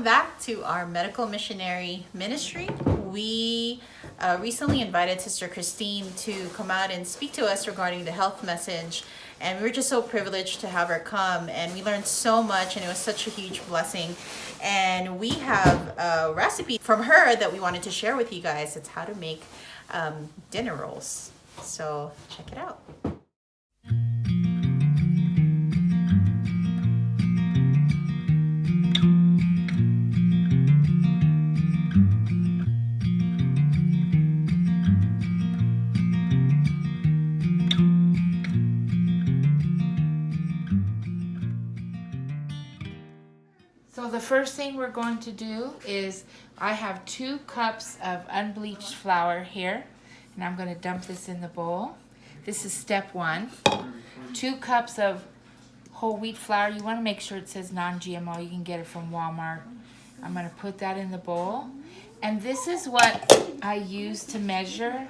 Welcome back to our Medical Missionary Ministry. We recently invited Sister Christine to come out and speak to us regarding the health message. And we were just so privileged to have her come, and we learned so much, and it was such a huge blessing. And we have a recipe from her that we wanted to share with you guys. It's how to make dinner rolls. So check it out. So the first thing we're going to do is I have 2 cups of unbleached flour here, and I'm going to dump this in the bowl. This is step 1. 2 cups of whole wheat flour. You want to make sure it says non-GMO. You can get it from Walmart. I'm going to put that in the bowl. And this is what I use to measure.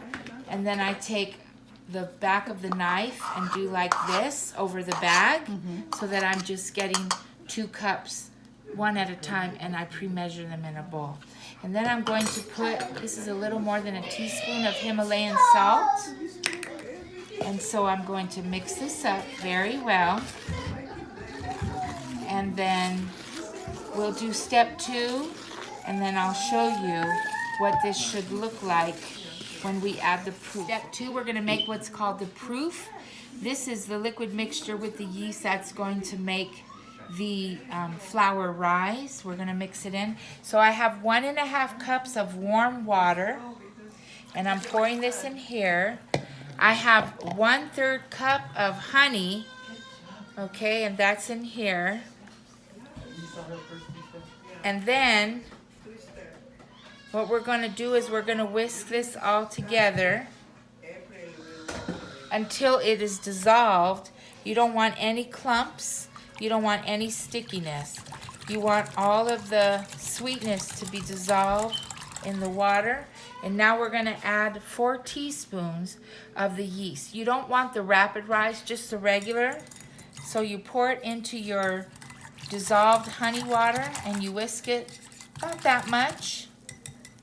And then I take the back of the knife and do like this over the bag so that I'm just getting 2 cups one at a time, and I pre-measure them in a bowl. And then I'm going to put, this is a little more than a teaspoon of Himalayan salt. And so I'm going to mix this up very well. And then we'll do step 2, and then I'll show you what this should look like when we add the proof. Step 2, we're going to make what's called the proof. This is the liquid mixture with the yeast that's going to make the flour rise. We're going to mix it in. So I have 1.5 cups of warm water, and I'm pouring this in here. I have 1/3 cup of honey, okay, and that's in here. And then what we're going to do is we're going to whisk this all together until it is dissolved. You don't want any clumps. You don't want any stickiness. You want all of the sweetness to be dissolved in the water. And now we're going to add 4 teaspoons of the yeast. You don't want the rapid rise, just the regular. So you pour it into your dissolved honey water and you whisk it about that much.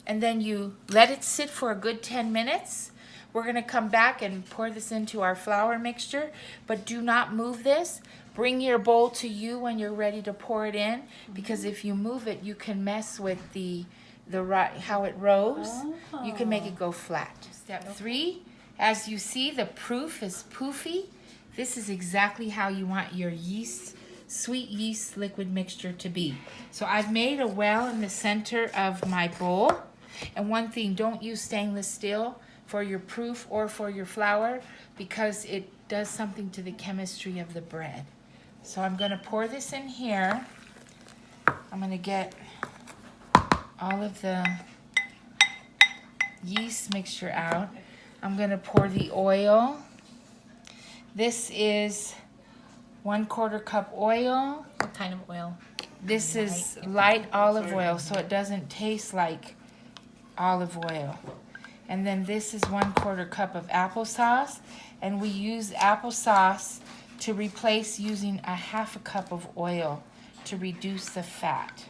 And then you let it sit for a good 10 minutes. We're going to come back and pour this into our flour mixture, but do not move this. Bring your bowl to you when you're ready to pour it in, because if you move it, you can mess with how it rose. You can make it go flat. Step 3, as you see, the proof is poofy. This is exactly how you want your yeast, sweet yeast liquid mixture to be. So I've made a well in the center of my bowl. And one thing, don't use stainless steel for your proof or for your flour, because it does something to the chemistry of the bread. So I'm going to pour this in here. I'm going to get all of the yeast mixture out. I'm going to pour the oil. This is 1/4 cup oil. What kind of oil? This is light olive oil, so it doesn't taste like olive oil. And then this is 1/4 cup of applesauce, and we use applesauce to replace using 1/2 cup of oil to reduce the fat.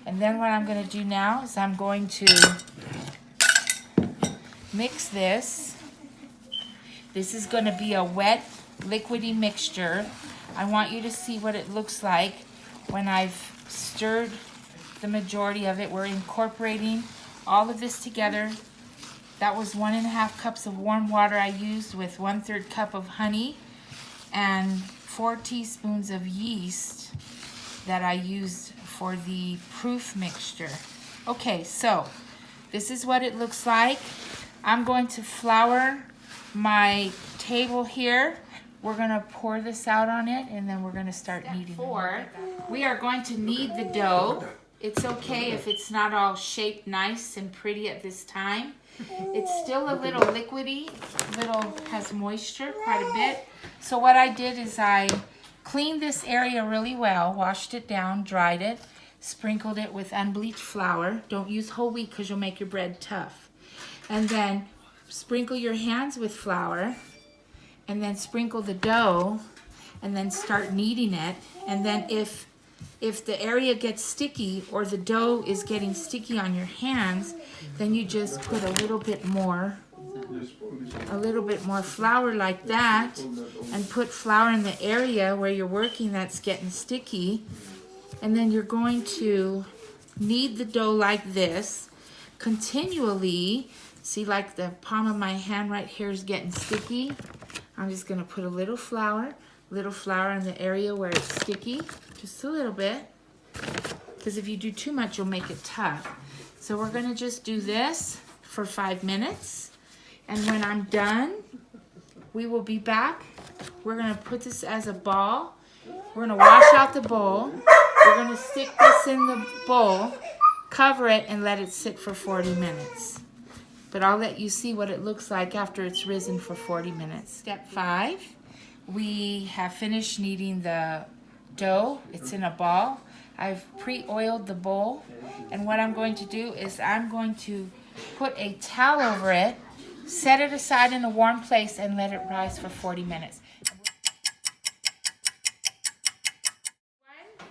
And then what I'm going to do now is I'm going to mix this. This is going to be a wet, liquidy mixture. I want you to see what it looks like when I've stirred the majority of it. We're incorporating all of this together. That was 1.5 cups of warm water I used with 1/3 cup of honey and 4 teaspoons of yeast that I used for the proof mixture. Okay, so this is what it looks like. I'm going to flour my table here. We're going to pour this out on it, and then we're going to start kneading. We are going to knead the dough. It's okay if it's not all shaped nice and pretty at this time. It's still a little liquidy, has moisture quite a bit. So what I did is I cleaned this area really well, washed it down, dried it, sprinkled it with unbleached flour. Don't use whole wheat because you'll make your bread tough. And then sprinkle your hands with flour, and then sprinkle the dough, and then start kneading it. And then if if the area gets sticky or the dough is getting sticky on your hands, then you just put a little bit more flour like that, and put flour in the area where you're working that's getting sticky. And then you're going to knead the dough like this continually. See, like the palm of my hand right here is getting sticky. I'm just going to put a little flour in the area where it's sticky, just a little bit, because if you do too much, you'll make it tough. So we're going to just do this for 5 minutes, and when I'm done, we will be back. We're going to put this as a ball. We're going to wash out the bowl. We're going to stick this in the bowl, cover it, and let it sit for 40 minutes. But I'll let you see what it looks like after it's risen for 40 minutes. Step 5, we have finished kneading the dough. It's in a ball. I've pre-oiled the bowl, and what I'm going to do is I'm going to put a towel over it, set it aside in a warm place, and let it rise for 40 minutes.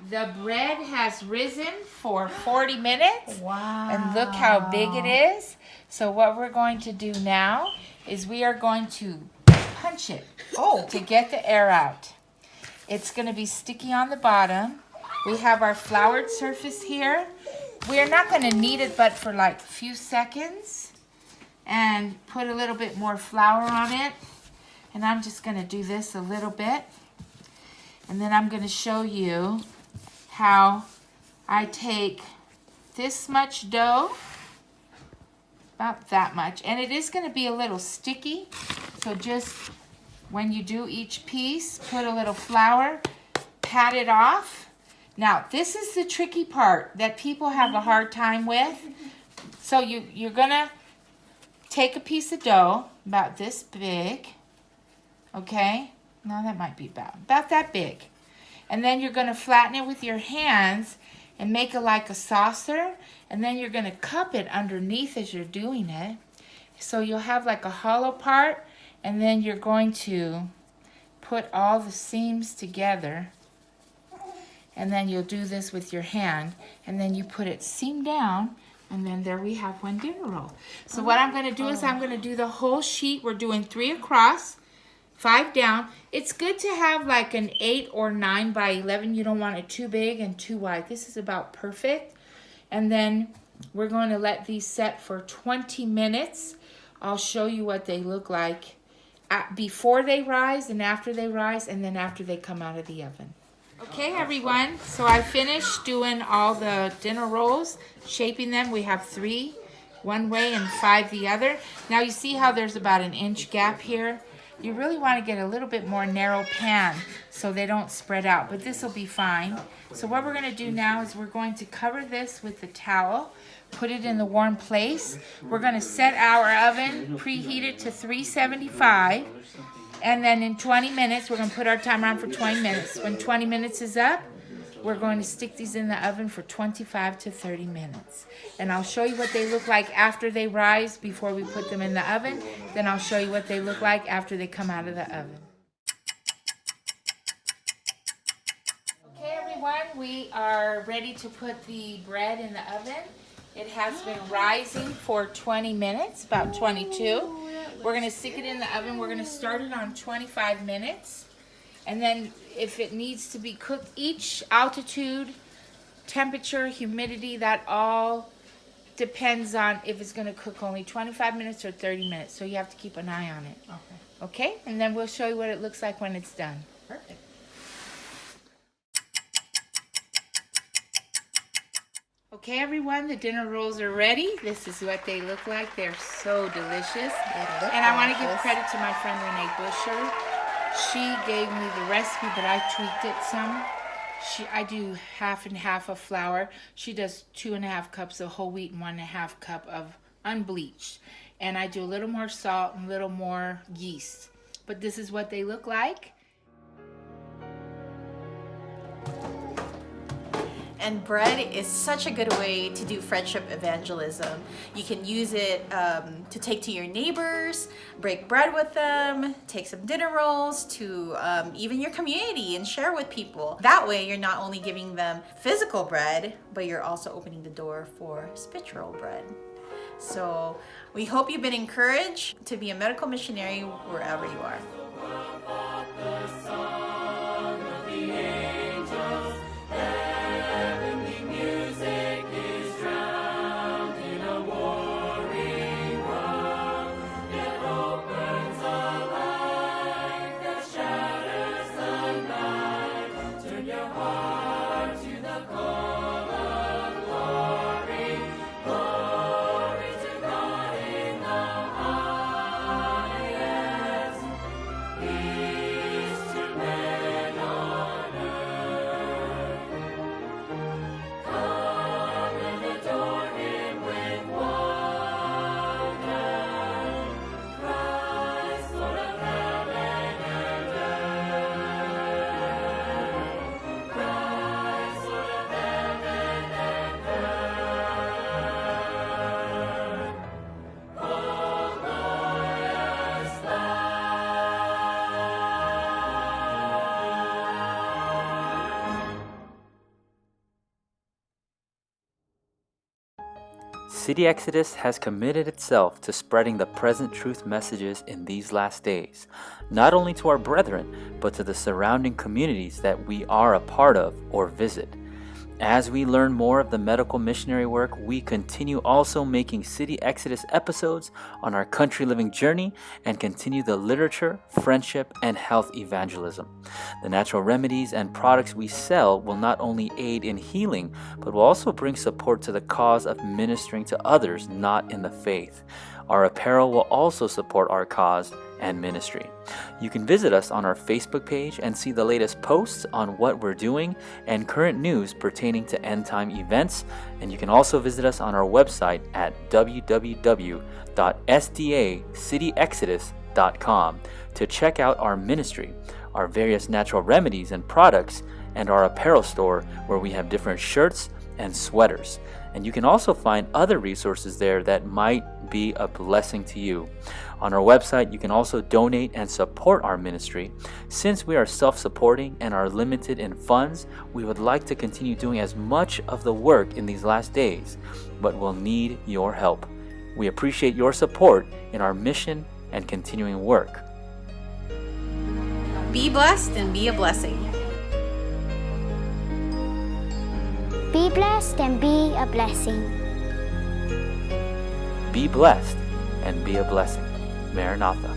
The bread has risen for 40 minutes. Wow. And look how big it is. So what we're going to do now is we are going to punch it to get the air out. It's going to be sticky on the bottom. We have our floured surface here. We are not going to knead it but for like a few seconds, and put a little bit more flour on it. And I'm just going to do this a little bit. And then I'm going to show you how I take this much dough, about that much, and it is going to be a little sticky, so just when you do each piece, put a little flour, pat it off. Now this is the tricky part that people have a hard time with. So you're going to take a piece of dough about this big, okay? Now that might be about that big. And then you're going to flatten it with your hands and make it like a saucer. And then you're going to cup it underneath as you're doing it. So you'll have like a hollow part. And then you're going to put all the seams together. And then you'll do this with your hand. And then you put it seam down. And then there we have one dinner roll. So what I'm going to do is I'm going to do the whole sheet. We're doing 3 across, 5 down. It's good to have like an 8 or 9 by 11. You don't want it too big and too wide. This is about perfect. And then we're going to let these set for 20 minutes. I'll show you what they look like before they rise and after they rise, and then after they come out of the oven. Okay, everyone, so I finished doing all the dinner rolls, shaping them. We have 3 one way and 5 the other. Now you see how there's about an inch gap here? You really want to get a little bit more narrow pan so they don't spread out, but this will be fine. So what we're going to do now is we're going to cover this with the towel, put it in the warm place. We're going to set our oven, preheat it to 375, and then in 20 minutes, we're going to put our timer on for 20 minutes. When 20 minutes is up, we're going to stick these in the oven for 25 to 30 minutes. And I'll show you what they look like after they rise before we put them in the oven. Then I'll show you what they look like after they come out of the oven. Okay, everyone, we are ready to put the bread in the oven. It has been rising for 20 minutes, about 22. We're going to stick it in the oven. We're going to start it on 25 minutes. And then if it needs to be cooked, each altitude, temperature, humidity, that all depends on if it's going to cook only 25 minutes or 30 minutes. So you have to keep an eye on it. Okay? And then we'll show you what it looks like when it's done. Perfect. Okay, everyone, the dinner rolls are ready. This is what they look like. They're so delicious. And I want to give credit to my friend Renee Busher. She gave me the recipe, but I tweaked it some. I do half and half of flour. She does 2.5 cups of whole wheat and 1.5 cup of unbleached. And I do a little more salt and a little more yeast. But this is what they look like. And bread is such a good way to do friendship evangelism. You can use it to take to your neighbors, break bread with them, take some dinner rolls to even your community and share with people. That way you're not only giving them physical bread, but you're also opening the door for spiritual bread. So we hope you've been encouraged to be a medical missionary wherever you are. City Exodus has committed itself to spreading the present truth messages in these last days, not only to our brethren, but to the surrounding communities that we are a part of or visit. As we learn more of the medical missionary work, we continue also making City Exodus episodes on our country living journey and continue the literature, friendship, and health evangelism. The natural remedies and products we sell will not only aid in healing, but will also bring support to the cause of ministering to others not in the faith. Our apparel will also support our cause and ministry. You can visit us on our Facebook page and see the latest posts on what we're doing and current news pertaining to end time events. And you can also visit us on our website at www.sdacityexodus.com to check out our ministry, our various natural remedies and products, and our apparel store where we have different shirts and sweaters. And you can also find other resources there that might be a blessing to you. On our website, you can also donate and support our ministry. Since we are self-supporting and are limited in funds, we would like to continue doing as much of the work in these last days, but we'll need your help. We appreciate your support in our mission and continuing work. Be blessed and be a blessing. Be blessed and be a blessing. Be blessed and be a blessing. Maranatha.